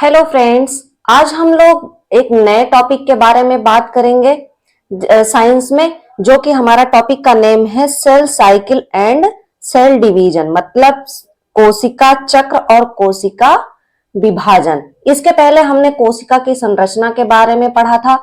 Hello friends, आज हम लोग एक नए टॉपिक के बारे में बात करेंगे साइंस में, जो कि हमारा टॉपिक का नेम है cell cycle and cell division, मतलब कोशिका चक्र और कोशिका विभाजन। इसके पहले हमने कोशिका की संरचना के बारे में पढ़ा था,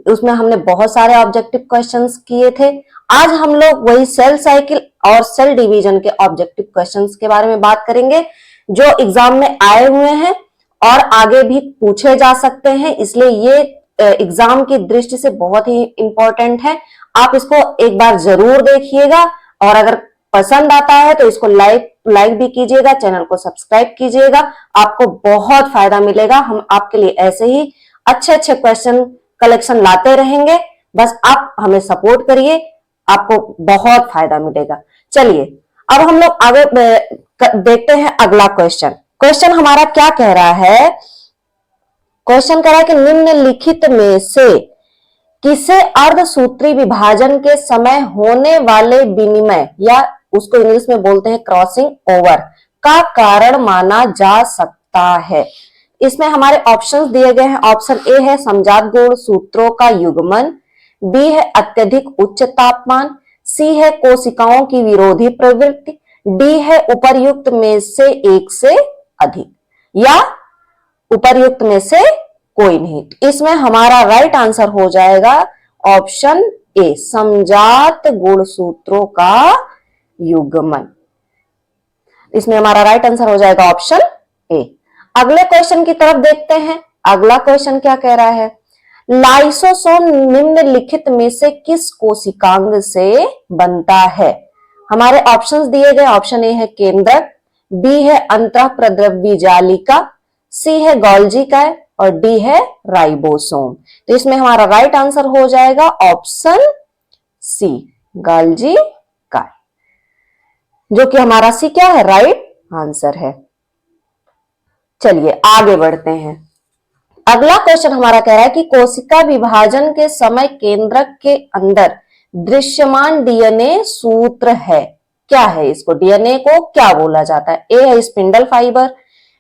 उसमें हमने बहुत सारे ऑब्जेक्टिव क्वेश्चंस किए थे। आज हम लोग वही सेल साइकिल और सेल डिवीजन के ऑब्जेक्टिव क्वेश्चंस के बारे में बात करेंगे, जो एग्जाम में आए हुए हैं और आगे भी पूछे जा सकते हैं। इसलिए ये एग्जाम की दृष्टि से बहुत ही इंपॉर्टेंट है। आप इसको एक बार जरूर देखिएगा और अगर पसंद आता है तो इसको लाइक भी कीजिएगा, चैनल को सब्सक्राइब कीजिएगा। आपको बहुत फायदा मिलेगा। हम आपके लिए ऐसे ही अच्छे अच्छे क्वेश्चन कलेक्शन लाते रहेंगे। बस आप हमें सपोर्ट करिए, आपको बहुत फायदा मिलेगा। चलिए अब हम लोग आगे देखते हैं अगला क्वेश्चन। क्वेश्चन हमारा क्या कह रहा है? क्वेश्चन कह रहा है कि निम्नलिखित में से किसे अर्धसूत्री विभाजन के समय होने वाले विनिमय, या उसको इंग्लिश में बोलते हैं क्रॉसिंग ओवर, का कारण माना जा सकता है? इसमें हमारे ऑप्शंस दिए गए हैं। ऑप्शन ए है समजात गुणसूत्रों का युग्मन, बी है अत्यधिक उच्च तापमान, सी है कोशिकाओं की विरोधी प्रवृत्ति, डी है उपर्युक्त में से एक से अधिक, या उपर्युक्त में से कोई नहीं। इसमें हमारा राइट आंसर हो जाएगा ऑप्शन ए, समजात गुणसूत्रों का युग्मन। इसमें हमारा राइट आंसर हो जाएगा ऑप्शन ए। अगले क्वेश्चन की तरफ देखते हैं। अगला क्वेश्चन क्या कह रहा है? लाइसोसोम निम्नलिखित में से किस कोशिकांग से बनता है? हमारे ऑप्शंस दिए गए। ऑप्शन ए है केंद्रक, बी है अंतःप्रद्रव्य जालिका, सी है गोल्जी काय और डी है राइबोसोम। तो इसमें हमारा राइट आंसर हो जाएगा ऑप्शन सी, गोल्जी काय, जो कि हमारा सी क्या है? राइट आंसर है। चलिए आगे बढ़ते हैं। अगला क्वेश्चन हमारा कह रहा है कि कोशिका विभाजन के समय केंद्रक के अंदर दृश्यमान डीएनए सूत्र है। क्या है? इसको डीएनए को क्या बोला जाता है? ए है स्पिंडल फाइबर,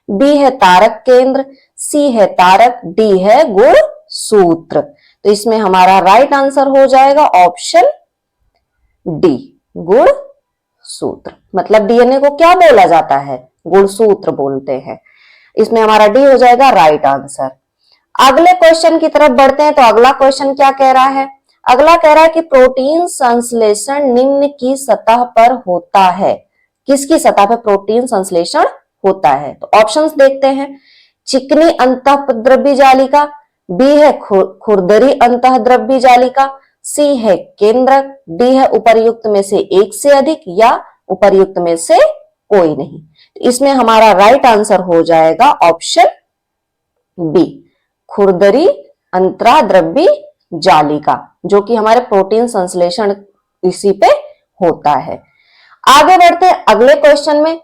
बी है तारक केंद्र, सी है तारक, डी है गुणसूत्र। तो इसमें हमारा राइट आंसर हो जाएगा ऑप्शन डी, गुणसूत्र। मतलब डीएनए को क्या बोला जाता है? गुणसूत्र बोलते हैं। इसमें हमारा डी हो जाएगा राइट आंसर। अगले क्वेश्चन की तरफ बढ़ते हैं। तो अगला क्वेश्चन क्या कह रहा है? अगला कह रहा है कि प्रोटीन संश्लेषण निम्न की सतह पर होता है। किसकी सतह पर प्रोटीन संश्लेषण होता है? तो ऑप्शंस देखते हैं। चिकनी अंतःद्रव्य जालिका, बी है खुरदरी अंतःद्रव्य जालिका, सी है केंद्रक, डी है उपर्युक्त में से एक से अधिक, या उपर्युक्त में से कोई नहीं। इसमें हमारा राइट आंसर हो जाएगा ऑप्शन बी, खुरदरी अंतःद्रव्य जालिका, जो कि हमारे प्रोटीन संश्लेषण इसी पे होता है। आगे बढ़ते हैं अगले क्वेश्चन में।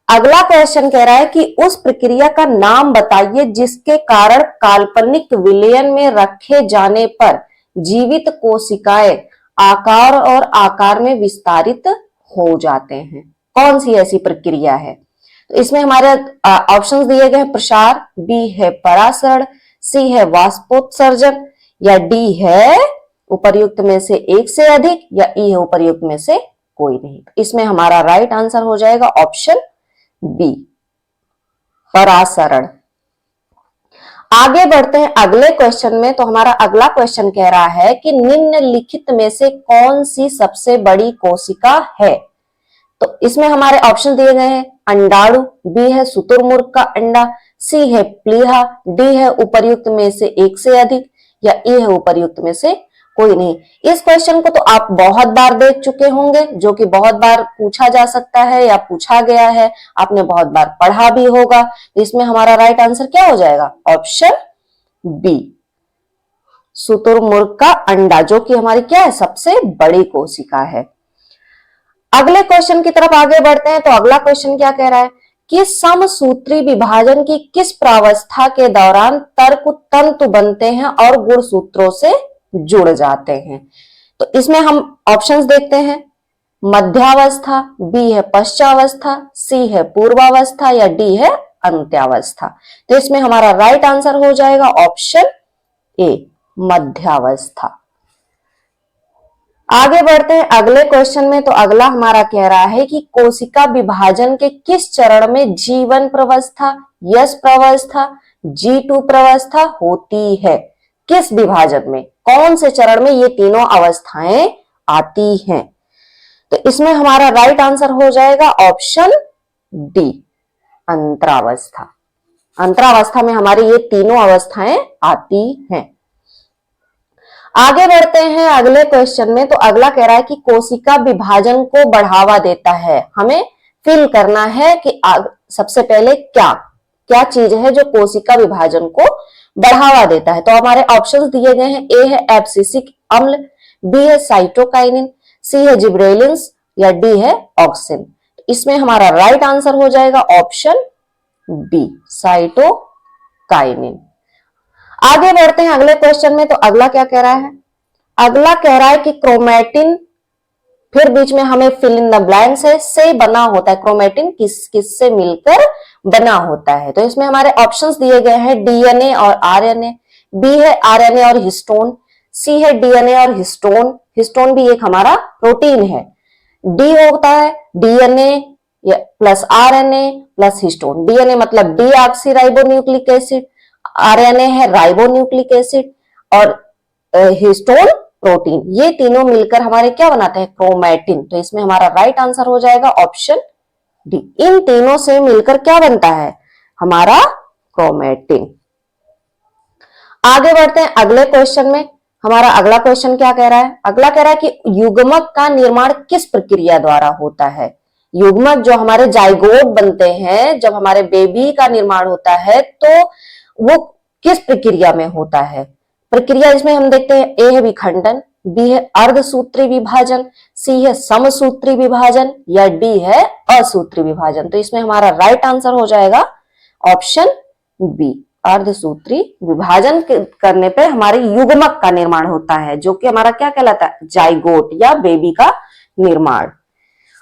अगला क्वेश्चन कह रहा है कि उस प्रक्रिया का नाम बताइए जिसके कारण काल्पनिक विलयन में रखे जाने पर जीवित कोशिकाएं आकार और आकार में विस्तारित हो जाते हैं। कौन सी ऐसी प्रक्रिया है? तो इसमें हमारे ऑप्शंस दिए गए हैं। प्रसार, बी है परासरण, सी है वाष्पोत्सर्जन, या डी है उपर्युक्त में से एक से अधिक, या ई है उपर्युक्त में से कोई नहीं। इसमें हमारा राइट आंसर हो जाएगा ऑप्शन बी, परासरण। आगे बढ़ते हैं अगले क्वेश्चन में। तो हमारा अगला क्वेश्चन कह रहा है कि निम्नलिखित में से कौन सी सबसे बड़ी कोशिका है? तो इसमें हमारे ऑप्शन दिए गए हैं। अंडाणु, बी है शुतुरमुर्ग का अंडा, सी है प्लीहा, डी है उपर्युक्त में से एक से अधिक, या ई है उपर्युक्त में से कोई नहीं। इस क्वेश्चन को तो आप बहुत बार देख चुके होंगे, जो कि बहुत बार पूछा जा सकता है या पूछा गया है, आपने बहुत बार पढ़ा भी होगा। तो इसमें हमारा राइट आंसर क्या हो जाएगा? ऑप्शन बी, शुतुरमुर्ग का अंडा, जो कि हमारी क्या है? सबसे बड़ी कोशिका है। अगले क्वेश्चन की तरफ आगे बढ़ते हैं। तो अगला क्वेश्चन क्या कह रहा है कि समसूत्री विभाजन की किस प्रावस्था के दौरान तर्क तंतु बनते हैं और गुणसूत्रों से जुड़ जाते हैं? तो इसमें हम ऑप्शंस देखते हैं। मध्यावस्था, बी है पश्चावस्था, सी है पूर्वावस्था, या डी है अंत्यावस्था। तो इसमें हमारा राइट आंसर हो जाएगा ऑप्शन ए, मध्यावस्था। आगे बढ़ते हैं अगले क्वेश्चन में। तो अगला हमारा कह रहा है कि कोशिका विभाजन के किस चरण में G1 प्रवस्था, S प्रवस्था, G2 प्रवस्था होती है? किस विभाजन में, कौन से चरण में ये तीनों अवस्थाएं आती हैं? तो इसमें हमारा राइट आंसर हो जाएगा ऑप्शन डी, अंतरावस्था। अंतरावस्था में हमारी ये तीनों अवस्थाएं आती हैं। आगे बढ़ते हैं अगले क्वेश्चन में। तो अगला कह रहा है कि कोशिका विभाजन को बढ़ावा देता है। हमें फिल करना है कि सबसे पहले क्या क्या चीज है जो कोशिका विभाजन को बढ़ावा देता है। तो हमारे ऑप्शंस दिए गए हैं। ए है एब्सिसिक अम्ल, बी है साइटोकाइनिन, सी है जिब्रेलिन्स या डी है ऑक्सिन। इसमें हमारा राइट आंसर हो जाएगा ऑप्शन बी, साइटोकाइनिन। आगे बढ़ते हैं अगले क्वेश्चन में। तो अगला क्या कह रहा है? अगला कह रहा है कि क्रोमैटिन, फिर बीच में हमें फिल इन द ब्लैंक्स है, से बना होता है। क्रोमैटिन किस किस से मिलकर बना होता है? तो इसमें हमारे ऑप्शंस दिए गए हैं डीएनए और आरएनए, बी है आरएनए और हिस्टोन, सी है डीएनए और हिस्टोन, हिस्टोन भी एक हमारा प्रोटीन है, डी होता है DNA plus RNA plus histone. DNA मतलब डीऑक्सीराइबोन्यूक्लिक एसिड, आरएनए है राइबोन्यूक्लिक एसिड और हिस्टोन प्रोटीन। ये तीनों मिलकर हमारे क्या बनाते हैं? क्रोमैटिन। तो इसमें हमारा राइट आंसर हो जाएगा ऑप्शन डी। इन तीनों से मिलकर क्या बनता है? हमारा क्रोमैटिन। आगे बढ़ते हैं अगले क्वेश्चन में। हमारा अगला क्वेश्चन क्या कह रहा है? अगला कह रहा है कि युग्मक का निर्माण किस प्रक्रिया द्वारा होता है? युग्मक जो हमारे जाइगोट बनते हैं, जब हमारे बेबी का निर्माण होता है तो वो किस प्रक्रिया में होता है? प्रक्रिया इसमें हम देखते हैं ए है विखंडन, बी है अर्धसूत्री विभाजन, सी है समसूत्री विभाजन या डी है असूत्री विभाजन। तो इसमें हमारा राइट आंसर हो जाएगा ऑप्शन बी, अर्धसूत्री विभाजन करने पे हमारे युग्मक का निर्माण होता है, जो कि हमारा क्या कहलाता है? जाइगोट या बेबी का निर्माण।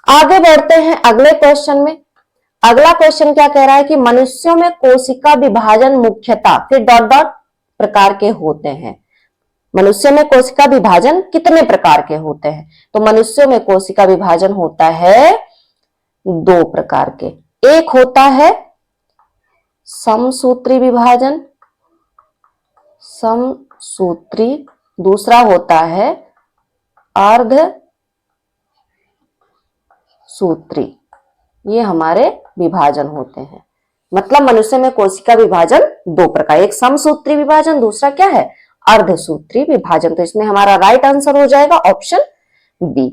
आगे बढ़ते हैं अगले क्वेश्चन में। अगला क्वेश्चन क्या कह रहा है कि मनुष्यों में कोशिका विभाजन मुख्यतः फिर डॉट डॉट प्रकार के होते हैं। मनुष्य में कोशिका विभाजन कितने प्रकार के होते हैं? तो मनुष्यों में कोशिका विभाजन होता है दो प्रकार के। एक होता है समसूत्री विभाजन, समसूत्री, दूसरा होता है अर्ध सूत्री। ये हमारे विभाजन होते हैं। मतलब मनुष्य में कोशिका विभाजन दो प्रकार, एक समसूत्री विभाजन, दूसरा क्या है? अर्धसूत्री विभाजन। तो इसमें हमारा राइट आंसर हो जाएगा ऑप्शन बी।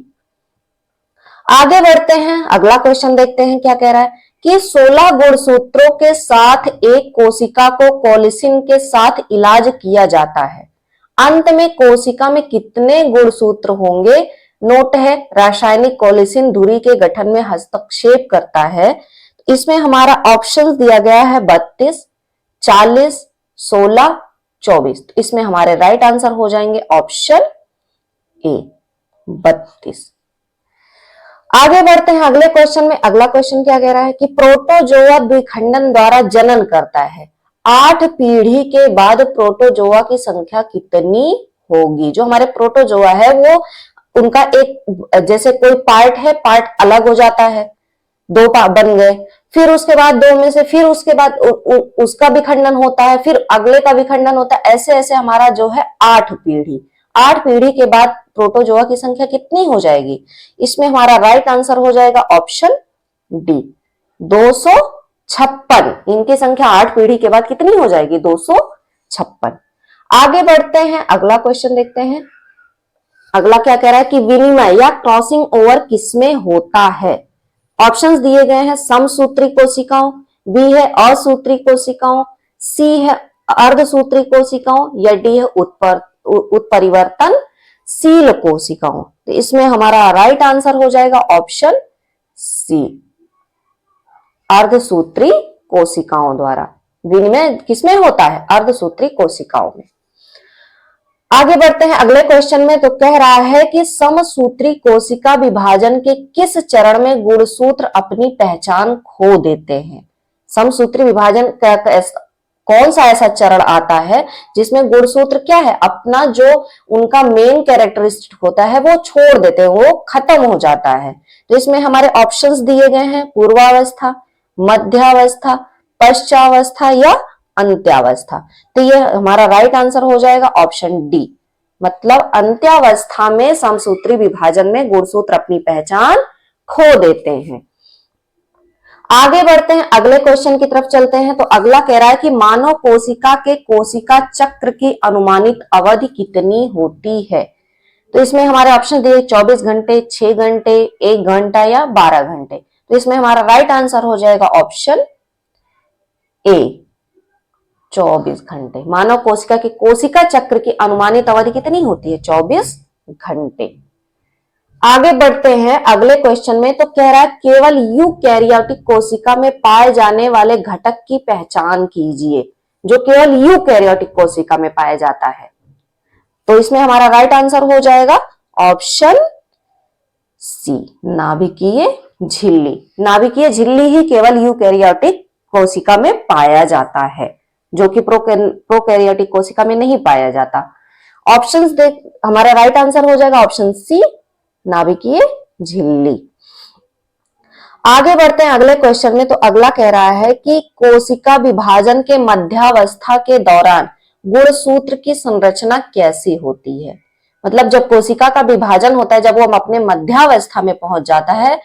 आगे बढ़ते हैं अगला क्वेश्चन देखते हैं क्या कह रहा है कि 16 गुणसूत्रों के साथ एक कोशिका को कोलिसिन के साथ इलाज किया जाता है। अंत में कोशिका में कितने गुणसूत्र होंगे? नोट है रासायनिक कोलिसिन धुरी के गठन में हस्तक्षेप करता है। इसमें हमारा ऑप्शन दिया गया है 32, 40, 16, 24। तो इसमें हमारे राइट आंसर हो जाएंगे ऑप्शन ए, 32। आगे बढ़ते हैं अगले क्वेश्चन में। अगला क्वेश्चन क्या कह रहा है कि प्रोटोजोआ द्विखंडन द्वारा जनन करता है। 8 पीढ़ी के बाद प्रोटोजोआ की संख्या कितनी होगी? जो हमारे प्रोटोजोआ है वो उनका एक, जैसे कोई पार्ट है, पार्ट अलग हो जाता है, दो बन गए, फिर उसके बाद दो में से फिर उसके बाद उसका विखंडन होता है, फिर अगले का विखंडन होता है। ऐसे ऐसे हमारा जो है 8 पीढ़ी, 8 पीढ़ी के बाद प्रोटोजोआ की संख्या कितनी हो जाएगी? इसमें हमारा राइट आंसर हो जाएगा ऑप्शन डी, 256। इनकी संख्या 8 पीढ़ी के बाद कितनी हो जाएगी? 256। आगे बढ़ते हैं अगला क्वेश्चन देखते हैं। अगला क्या कह रहा है कि विनिमय या क्रॉसिंग ओवर किसमें होता है? ऑप्शंस दिए गए हैं समसूत्री कोशिकाओं, बी है असूत्री कोशिकाओं, सी है अर्धसूत्री कोशिकाओं या डी है उत्परिवर्तनशील कोशिकाओं। तो इसमें हमारा राइट आंसर हो जाएगा ऑप्शन सी, अर्धसूत्री कोशिकाओं द्वारा विनिमय किसमें होता है? अर्धसूत्री कोशिकाओं में। आगे बढ़ते हैं अगले क्वेश्चन में। तो कह रहा है कि समसूत्री कोशिका विभाजन के किस चरण में गुणसूत्र अपनी पहचान खो देते हैं? समसूत्री विभाजन कौन सा ऐसा चरण आता है जिसमें गुणसूत्र क्या है, अपना जो उनका मेन कैरेक्टरिस्टिक होता है वो छोड़ देते हैं, वो खत्म हो जाता है। तो इसमें हमारे ऑप्शंस दिए गए हैं, पूर्वावस्था, मध्यावस्था, पश्चावस्था या अंत्यावस्था। तो ये हमारा राइट आंसर हो जाएगा ऑप्शन डी, मतलब अंत्यावस्था में समसूत्री विभाजन में गुणसूत्र अपनी पहचान खो देते हैं। आगे बढ़ते हैं, अगले क्वेश्चन की तरफ चलते हैं। तो अगला कह रहा है कि मानव कोशिका के कोशिका चक्र की अनुमानित अवधि कितनी होती है। तो इसमें हमारे ऑप्शन दिए 24 घंटे, 6 घंटे, 1 घंटा या 12 घंटे। तो इसमें हमारा राइट आंसर हो जाएगा ऑप्शन ए, 24 घंटे। मानव कोशिका की कोशिका चक्र की अनुमानित अवधि कितनी होती है, 24 घंटे। आगे बढ़ते हैं अगले क्वेश्चन में। तो कह रहा है केवल यूकैरियोटिक कोशिका में पाए जाने वाले घटक की पहचान कीजिए जो केवल यूकैरियोटिक कोशिका में पाया जाता है। तो इसमें हमारा राइट आंसर हो जाएगा ऑप्शन सी, नाभिकीय झिल्ली। नाभिकीय झिल्ली ही केवल यूकैरियोटिक कोशिका में पाया जाता है, जो कि प्रोकैरियोटिक कोशिका में नहीं पाया जाता। ऑप्शंस देख, हमारा राइट आंसर हो जाएगा ऑप्शन सी, नाभिकीय झिल्ली। आगे बढ़ते हैं अगले क्वेश्चन में। तो अगला कह रहा है कि कोशिका विभाजन के मध्यावस्था के दौरान गुणसूत्र की संरचना कैसी होती है। मतलब जब कोशिका का विभाजन होता है, जब वो हम अपने मध्यावस्था में पहुंच जाता है,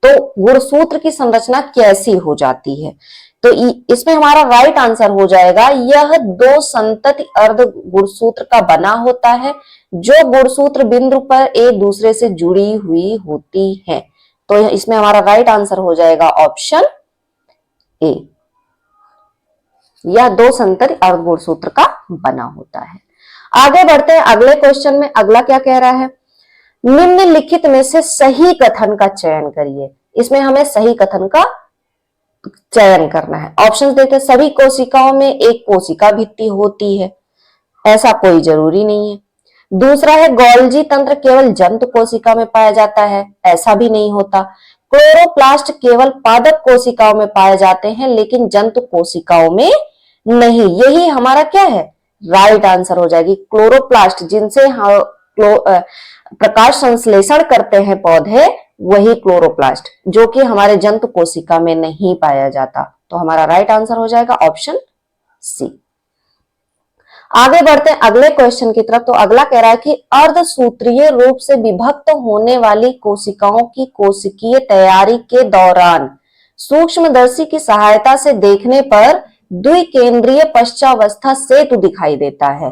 तो गुणसूत्र की संरचना कैसी हो जाती है। तो इसमें हमारा राइट आंसर हो जाएगा, यह 2 संतति अर्ध गुणसूत्र का बना होता है जो गुणसूत्र बिंदु पर एक दूसरे से जुड़ी हुई होती है। तो इसमें हमारा राइट आंसर हो जाएगा ऑप्शन ए, यह 2 संतति अर्ध गुणसूत्र का बना होता है। आगे बढ़ते हैं अगले क्वेश्चन में। अगला क्या कह रहा है, निम्नलिखित में से सही कथन का चयन करिए। इसमें हमें सही कथन का चयन करना है। ऑप्शंस देते हैं, सभी कोशिकाओं में एक कोशिका भित्ति होती है, ऐसा कोई जरूरी नहीं है। दूसरा है गोल्जी तंत्र केवल जंतु कोशिका में पाया जाता है, ऐसा भी नहीं होता। क्लोरोप्लास्ट केवल पादप कोशिकाओं में पाए जाते हैं लेकिन जंतु कोशिकाओं में नहीं। यही हमारा क्या है, राइट आंसर हो जाएगी। क्लोरोप्लास्ट जिनसे प्रकाश संश्लेषण करते हैं पौधे, वही क्लोरोप्लास्ट, जो कि हमारे जंतु कोशिका में नहीं पाया जाता। तो हमारा राइट आंसर हो जाएगा ऑप्शन सी। आगे बढ़ते हैं अगले क्वेश्चन की तरफ। तो अगला कह रहा है कि अर्धसूत्रीय रूप से विभक्त होने वाली कोशिकाओं की कोशिकीय तैयारी के दौरान सूक्ष्मदर्शी की सहायता से देखने पर द्विकेंद्रीय पश्चावस्था सेतु दिखाई देता है।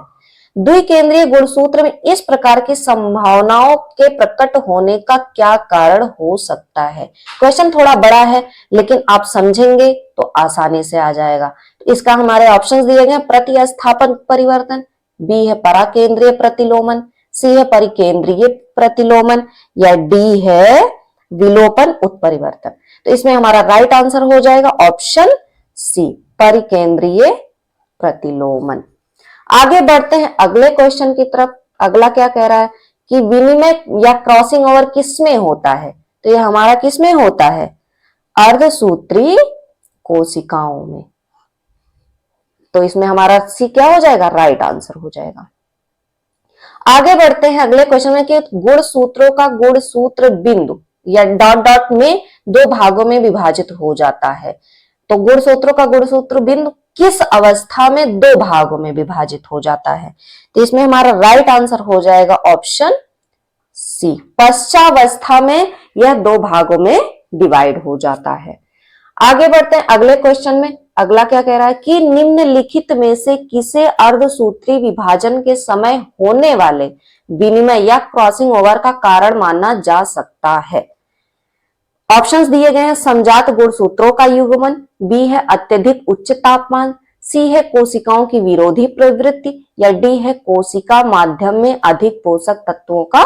द्विकेंद्रीय गुणसूत्र में इस प्रकार की संभावनाओं के प्रकट होने का क्या कारण हो सकता है। क्वेश्चन थोड़ा बड़ा है लेकिन आप समझेंगे तो आसानी से आ जाएगा। इसका हमारे ऑप्शंस दिए गए, प्रतिस्थापन परिवर्तन, बी है पराकेंद्रीय प्रतिलोमन, सी है परिकेंद्रीय प्रतिलोमन या डी है विलोपन उत्परिवर्तन। तो इसमें हमारा राइट आंसर हो जाएगा ऑप्शन सी, परिकेंद्रीय प्रतिलोमन। आगे बढ़ते हैं अगले क्वेश्चन की तरफ। अगला क्या कह रहा है कि विनिमय या क्रॉसिंग ओवर किसमें होता है। तो ये हमारा किसमें होता है, अर्धसूत्री कोशिकाओं में। तो इसमें हमारा सी क्या हो जाएगा, राइट आंसर हो जाएगा। आगे बढ़ते हैं अगले क्वेश्चन में कि गुणसूत्रों का गुणसूत्र बिंदु या डॉट डॉट में 2 भागों में विभाजित हो जाता है। तो गुणसूत्रों का गुणसूत्र बिंदु किस अवस्था में 2 भागों में विभाजित हो जाता है। तो इसमें हमारा राइट आंसर हो जाएगा ऑप्शन सी, पश्चावस्था में यह 2 भागों में डिवाइड हो जाता है। आगे बढ़ते हैं अगले क्वेश्चन में। अगला क्या कह रहा है कि निम्नलिखित में से किसे अर्धसूत्री विभाजन के समय होने वाले विनिमय या क्रॉसिंग ओवर का कारण माना जा सकता है। ऑप्शंस दिए गए हैं, समजात गुणसूत्रों का युग्मन, बी है अत्यधिक उच्च तापमान, सी है कोशिकाओं की विरोधी प्रवृत्ति या डी है कोशिका माध्यम में अधिक पोषक तत्वों का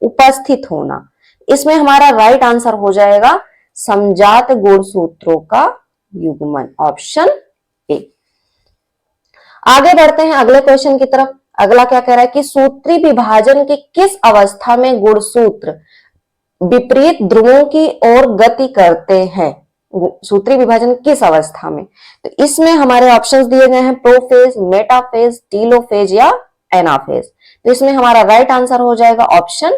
उपस्थित होना। इसमें हमारा राइट आंसर हो जाएगा समजात गुणसूत्रों का युग्मन, ऑप्शन ए। आगे बढ़ते हैं अगले क्वेश्चन की तरफ। अगला क्या कह रहा है कि सूत्री विभाजन के किस अवस्था में गुणसूत्र विपरीत ध्रुवों की ओर गति करते हैं। सूत्री विभाजन किस अवस्था में? तो इसमें हमारे ऑप्शंस दिए गए हैं प्रोफेज, मेटाफेज, टीलोफेज या एनाफेज। तो इसमें हमारा राइट आंसर हो जाएगा ऑप्शन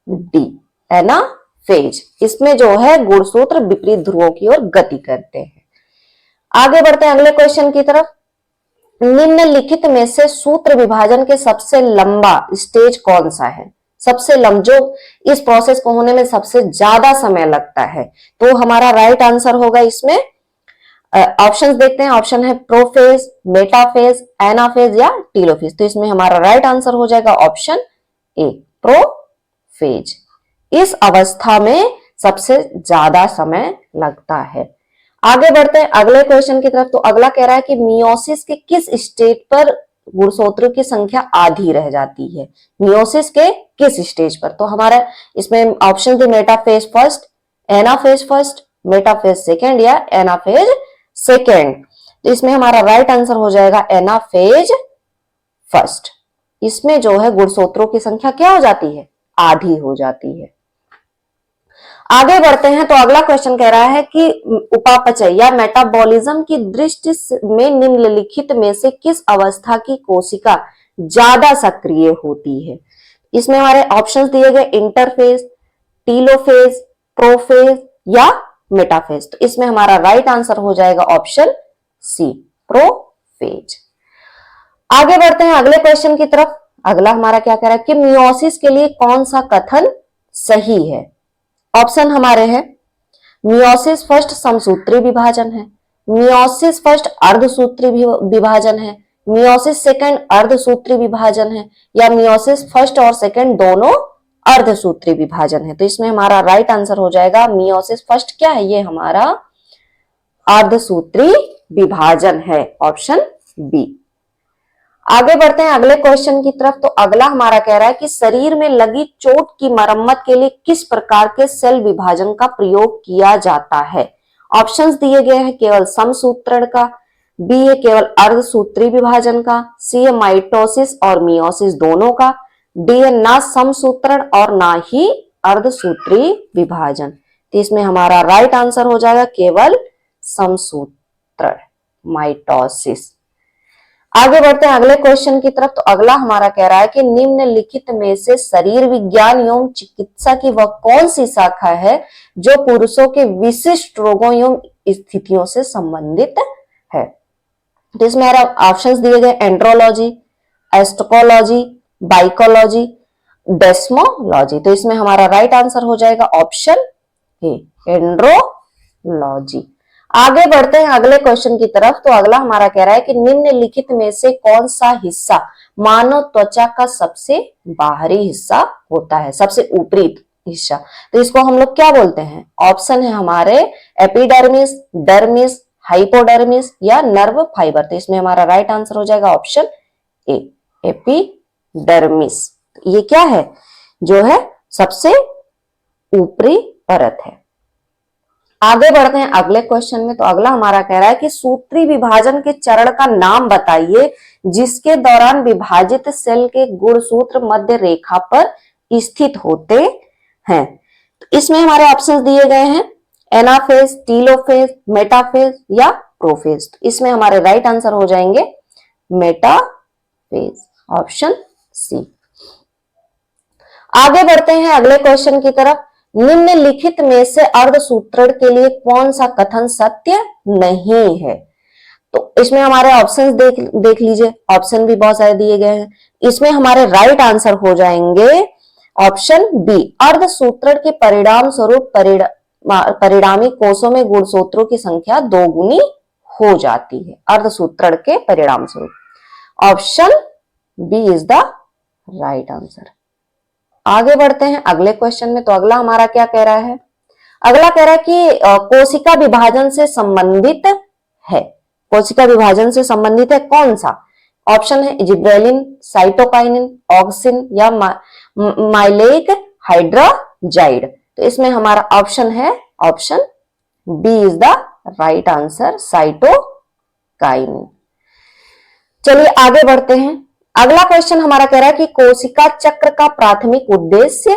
डी, एनाफेज। इसमें जो है गुणसूत्र विपरीत ध्रुवों की ओर गति करते हैं। आगे बढ़ते हैं अगले क्वेश्चन की तरफ। निम्नलिखित में से सूत्र विभाजन के सबसे लंबा स्टेज कौन सा है? सबसे लंबा, जो इस प्रोसेस को होने में सबसे ज्यादा समय लगता है, तो हमारा राइट आंसर होगा इसमें, ऑप्शंस देखते हैं। ऑप्शन है प्रोफेज, मेटाफेज, एनाफेज या टीलोफेज। तो इसमें हमारा राइट आंसर हो जाएगा ऑप्शन ए, प्रोफेज। इस अवस्था में सबसे ज्यादा समय लगता है। आगे बढ़ते हैं अगले क्वेश्चन की तरफ। तो अगला कह रहा है कि मियोसिस के किस स्टेज पर गुणसूत्रों की संख्या आधी रह जाती है? मियोसिस के किस स्टेज पर? तो हमारा इसमें ऑप्शन थे metaphase first, anaphase first, metaphase second या एनाफेज सेकेंड। तो इसमें हमारा राइट आंसर हो जाएगा एनाफेज फर्स्ट। इसमें जो है गुणसूत्रों की संख्या क्या हो जाती है? आधी हो जाती है। आगे बढ़ते हैं तो अगला क्वेश्चन कह रहा है कि उपापचय या मेटाबॉलिज्म की दृष्टि में निम्नलिखित में से किस अवस्था की कोशिका ज्यादा सक्रिय होती है? इसमें हमारे ऑप्शंस दिए गए इंटरफेज, टीलोफेज, प्रोफेज या मेटाफेज। तो इसमें हमारा राइट आंसर हो जाएगा ऑप्शन सी, प्रोफेज। आगे बढ़ते हैं अगले क्वेश्चन की तरफ। अगला हमारा क्या कह रहा है कि मियोसिस के लिए कौन सा कथन सही है? ऑप्शन हमारे हैं मियोसिस फर्स्ट समसूत्री विभाजन है, मियोसिस फर्स्ट अर्धसूत्री विभाजन है, मियोसिस सेकंड अर्धसूत्री विभाजन है या मियोसिस फर्स्ट और सेकंड दोनों अर्धसूत्री विभाजन है। तो इसमें हमारा राइट आंसर हो जाएगा मियोसिस फर्स्ट क्या है? ये हमारा अर्धसूत्री विभाजन है, ऑप्शन बी। आगे बढ़ते हैं अगले क्वेश्चन की तरफ। तो अगला हमारा कह रहा है कि शरीर में लगी चोट की मरम्मत के लिए किस प्रकार के सेल विभाजन का प्रयोग किया जाता है? ऑप्शंस दिए गए हैं केवल समसूत्रण का, बी है केवल अर्धसूत्री विभाजन का, सी है माइटोसिस और मियोसिस दोनों का, डी है ना समसूत्रण और ना ही अर्धसूत्री विभाजन। तो इसमें हमारा राइट आंसर हो जाएगा केवल समसूत्रण, माइटोसिस। आगे बढ़ते हैं अगले क्वेश्चन की तरफ। तो अगला हमारा कह रहा है कि निम्नलिखित में से शरीर विज्ञान एवं चिकित्सा की वह कौन सी शाखा है जो पुरुषों के विशिष्ट रोगों एवं स्थितियों से संबंधित है? तो इसमें ऑप्शंस दिए गए एंड्रोलॉजी, एस्ट्रोलॉजी, बाइकोलॉजी, डेस्मोलॉजी। तो इसमें हमारा राइट आंसर हो जाएगा ऑप्शन ए, एंड्रोलॉजी। आगे बढ़ते हैं अगले क्वेश्चन की तरफ। तो अगला हमारा कह रहा है कि निम्नलिखित में से कौन सा हिस्सा मानव त्वचा का सबसे बाहरी हिस्सा होता है, सबसे ऊपरी हिस्सा? तो इसको हम लोग क्या बोलते हैं? ऑप्शन है हमारे एपिडर्मिस, डर्मिस, हाइपोडर्मिस या नर्व फाइबर। तो इसमें हमारा राइट आंसर हो जाएगा ऑप्शन ए, एपिडर्मिस। ये क्या है? जो है सबसे ऊपरी परत है। आगे बढ़ते हैं अगले क्वेश्चन में। तो अगला हमारा कह रहा है कि सूत्री विभाजन के चरण का नाम बताइए जिसके दौरान विभाजित सेल के गुणसूत्र मध्य रेखा पर स्थित होते हैं। तो इसमें हमारे ऑप्शंस दिए गए हैं एनाफेज, टीलोफेज, मेटाफेज या प्रोफेज। तो इसमें हमारे राइट आंसर हो जाएंगे मेटाफेज, ऑप्शन सी। आगे बढ़ते हैं अगले क्वेश्चन की तरफ। निम्नलिखित में से अर्धसूत्रण के लिए कौन सा कथन सत्य नहीं है? तो इसमें हमारे ऑप्शंस देख लीजिए, ऑप्शन भी बहुत सारे दिए गए हैं। इसमें हमारे राइट आंसर हो जाएंगे ऑप्शन बी, अर्धसूत्रण के परिणाम स्वरूप परिणामी कोषों में गुणसूत्रों की संख्या दोगुनी हो जाती है, अर्धसूत्रण के परिणाम स्वरूप। Option B is the right answer. आगे बढ़ते हैं अगले क्वेश्चन में। तो अगला हमारा क्या कह रहा है? अगला कह रहा है कि कोशिका विभाजन से संबंधित है। कोशिका विभाजन से संबंधित है कौन सा? ऑप्शन है जिब्रेलिन, साइटोकाइनिन, ऑक्सिन या माइलेक हाइड्रोजाइड। तो इसमें हमारा ऑप्शन है option B is the right answer, cytokinin. चलिए आगे बढ़ते हैं। अगला क्वेश्चन हमारा कह रहा है कि कोशिका चक्र का प्राथमिक उद्देश्य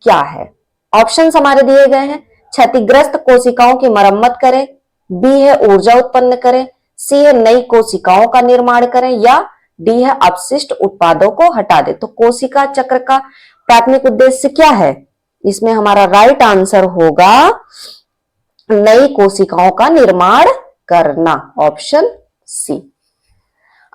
क्या है? ऑप्शंस हमारे दिए गए हैं क्षतिग्रस्त कोशिकाओं की मरम्मत करें, बी है ऊर्जा उत्पन्न करें, सी है नई कोशिकाओं का निर्माण करें, या डी है अपशिष्ट उत्पादों को हटा दे। तो कोशिका चक्र का प्राथमिक उद्देश्य क्या है? इसमें हमारा राइट आंसर होगा नई कोशिकाओं का निर्माण करना, ऑप्शन सी।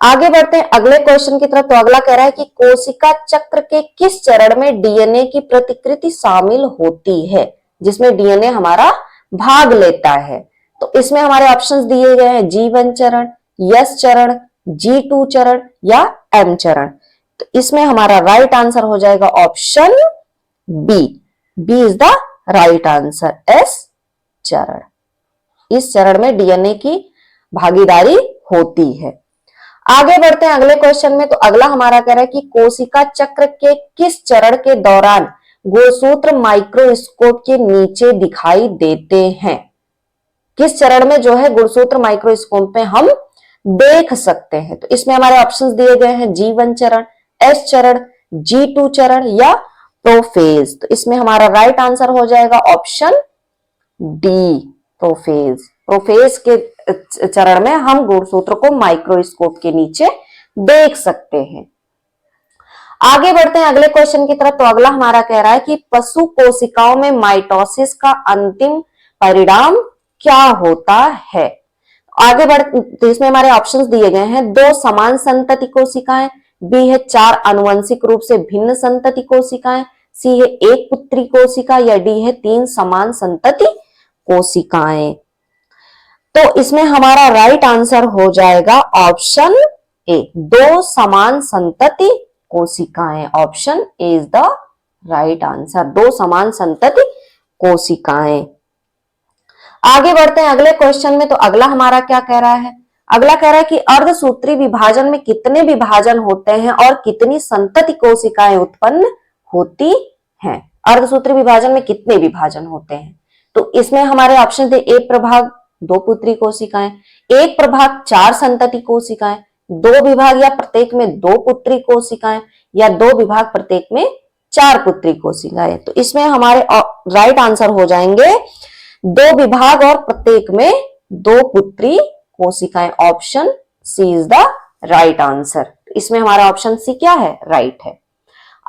आगे बढ़ते हैं अगले क्वेश्चन की तरफ। तो अगला कह रहा है कि कोशिका चक्र के किस चरण में डीएनए की प्रतिकृति शामिल होती है, जिसमें डीएनए हमारा भाग लेता है। तो इसमें हमारे ऑप्शंस दिए गए हैं G1 चरण, S चरण, G2 चरण या M चरण। तो इसमें हमारा राइट आंसर हो जाएगा option B. B is the right answer, S चरण। इस चरण में डीएनए की भागीदारी होती है। आगे बढ़ते हैं अगले क्वेश्चन में। तो अगला हमारा कह रहा है कि कोशिका चक्र के किस चरण के दौरान गुणसूत्र माइक्रोस्कोप के नीचे दिखाई देते हैं? किस चरण में जो है गुणसूत्र माइक्रोस्कोप में हम देख सकते हैं? तो इसमें हमारे ऑप्शंस दिए गए हैं G1 चरण, S चरण, G2 चरण या प्रोफेज। तो इसमें हमारा राइट आंसर हो जाएगा ऑप्शन डी, प्रोफेज। प्रोफेज के चरण में हम गुणसूत्र को माइक्रोस्कोप के नीचे देख सकते हैं। आगे बढ़ते हैं अगले क्वेश्चन की तरफ। तो अगला हमारा कह रहा है कि पशु कोशिकाओं में माइटोसिस का अंतिम परिणाम क्या होता है? आगे बढ़, तो इसमें हमारे ऑप्शंस दिए गए हैं। 2 समान संतति कोशिकाएं, बी है 4 आनुवंशिक रूप से भिन्न संतति कोशिकाएं, सी है 1 पुत्री कोशिका या डी है 3 समान संतति कोशिकाएं। तो इसमें हमारा राइट आंसर हो जाएगा ऑप्शन ए, 2 समान संतति कोशिकाएं। Option A is the right answer, 2 समान संतति कोशिकाएं। आगे बढ़ते हैं अगले क्वेश्चन में। तो अगला हमारा क्या कह रहा है? अगला कह रहा है कि अर्धसूत्री विभाजन में कितने विभाजन होते हैं और कितनी संतति कोशिकाएं उत्पन्न होती हैं? अर्धसूत्री विभाजन में कितने विभाजन होते हैं? तो इसमें हमारे ऑप्शन थे, एक प्रभाग 2 पुत्री कोशिकाएं, एक प्रभाग 4 संतति कोशिकाएं, 2 विभाग या प्रत्येक में 2 पुत्री कोशिकाएं, या 2 विभाग प्रत्येक में 4 पुत्री कोशिकाएं। तो इसमें हमारे राइट आंसर हो जाएंगे 2 विभाग और प्रत्येक में 2 पुत्री कोशिकाएं। Option C is the right answer. इसमें हमारा ऑप्शन सी क्या है? राइट है।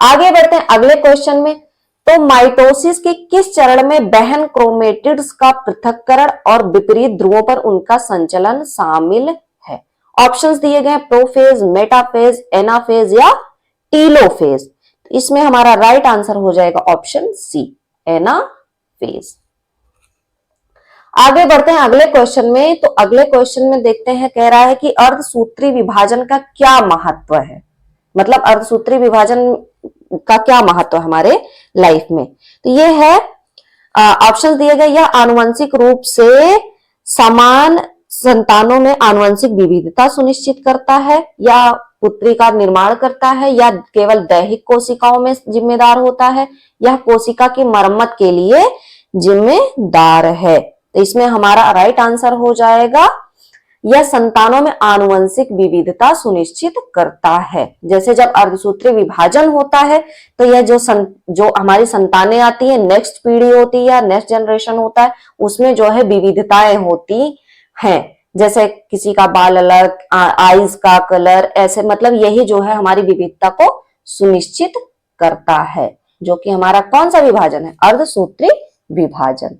आगे बढ़ते हैं अगले क्वेश्चन में। तो माइटोसिस के किस चरण में बहन क्रोमेटिड्स का पृथक्करण और विपरीत ध्रुवों पर उनका संचलन शामिल है? ऑप्शंस दिए गए हैं, प्रोफेज, मेटाफेज, एनाफेज या टीलोफेज। इसमें हमारा राइट आंसर हो जाएगा ऑप्शन सी, एनाफेज। आगे बढ़ते हैं अगले क्वेश्चन में। तो अगले क्वेश्चन में देखते हैं, कह रहा है कि अर्धसूत्री विभाजन का क्या महत्व है? मतलब अर्धसूत्री विभाजन का क्या महत्व है हमारे लाइफ में? तो ये है ऑप्शन दिए गए, यह आनुवंशिक रूप से समान संतानों में आनुवंशिक विविधता सुनिश्चित करता है, या पुत्री का निर्माण करता है, या केवल दैहिक कोशिकाओं में जिम्मेदार होता है, यह कोशिका की मरम्मत के लिए जिम्मेदार है। तो इसमें हमारा राइट आंसर हो जाएगा, यह संतानों में आनुवंशिक विविधता सुनिश्चित करता है। जैसे जब अर्धसूत्री विभाजन होता है तो यह जो हमारी संतानें आती है, नेक्स्ट पीढ़ी होती है या नेक्स्ट जनरेशन होता है, उसमें जो है विविधताएं होती हैं। जैसे किसी का बाल अलग, आईज का कलर, ऐसे मतलब यही जो है हमारी विविधता को सुनिश्चित करता है, जो कि हमारा कौन सा विभाजन है? अर्धसूत्री विभाजन।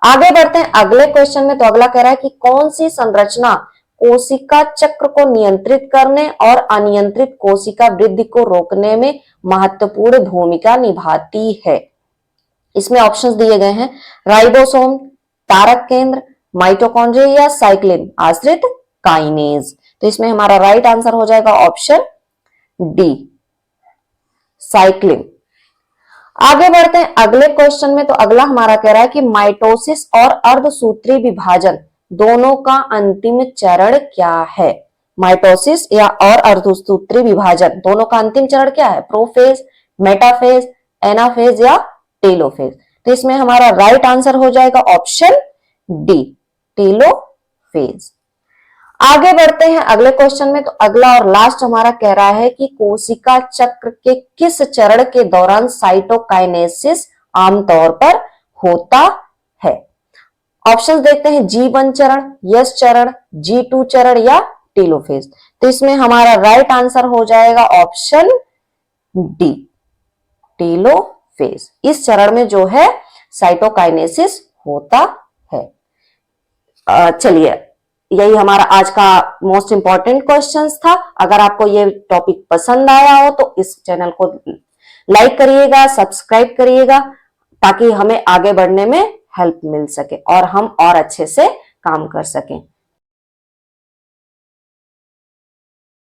आगे बढ़ते हैं अगले क्वेश्चन में। तो अगला कह रहा है कि कौन सी संरचना कोशिका चक्र को नियंत्रित करने और अनियंत्रित कोशिका वृद्धि को रोकने में महत्वपूर्ण भूमिका निभाती है? इसमें ऑप्शंस दिए गए हैं, राइबोसोम, तारक केंद्र, माइटोकॉन्ड्रिया या साइक्लिन आश्रित काइनेज। तो इसमें हमारा राइट आंसर हो जाएगा ऑप्शन डी, साइक्लिन। आगे बढ़ते हैं अगले क्वेश्चन में। तो अगला हमारा कह रहा है कि माइटोसिस और अर्धसूत्री विभाजन दोनों का अंतिम चरण क्या है? माइटोसिस या और अर्धसूत्री विभाजन दोनों का अंतिम चरण क्या है? प्रोफेज, मेटाफेज, एनाफेज या टेलोफेज। तो इसमें हमारा राइट आंसर हो जाएगा ऑप्शन डी, टेलोफेज। आगे बढ़ते हैं अगले क्वेश्चन में। तो अगला और लास्ट हमारा कह रहा है कि कोशिका चक्र के किस चरण के दौरान साइटोकाइनेसिस आमतौर पर होता ऑप्शंस देखते हैं, G1 चरण, यस चरण, G2 चरण या टेलोफेज। तो इसमें हमारा राइट आंसर हो जाएगा ऑप्शन डी, टेलोफेज। इस चरण में जो है साइटोकाइनेसिस होता है। चलिए, यही हमारा आज का मोस्ट इंपॉर्टेंट क्वेश्चंस था। अगर आपको ये टॉपिक पसंद आया हो तो इस चैनल को लाइक करिएगा, सब्सक्राइब करिएगा, ताकि हमें आगे बढ़ने में हेल्प मिल सके और हम और अच्छे से काम कर सकें।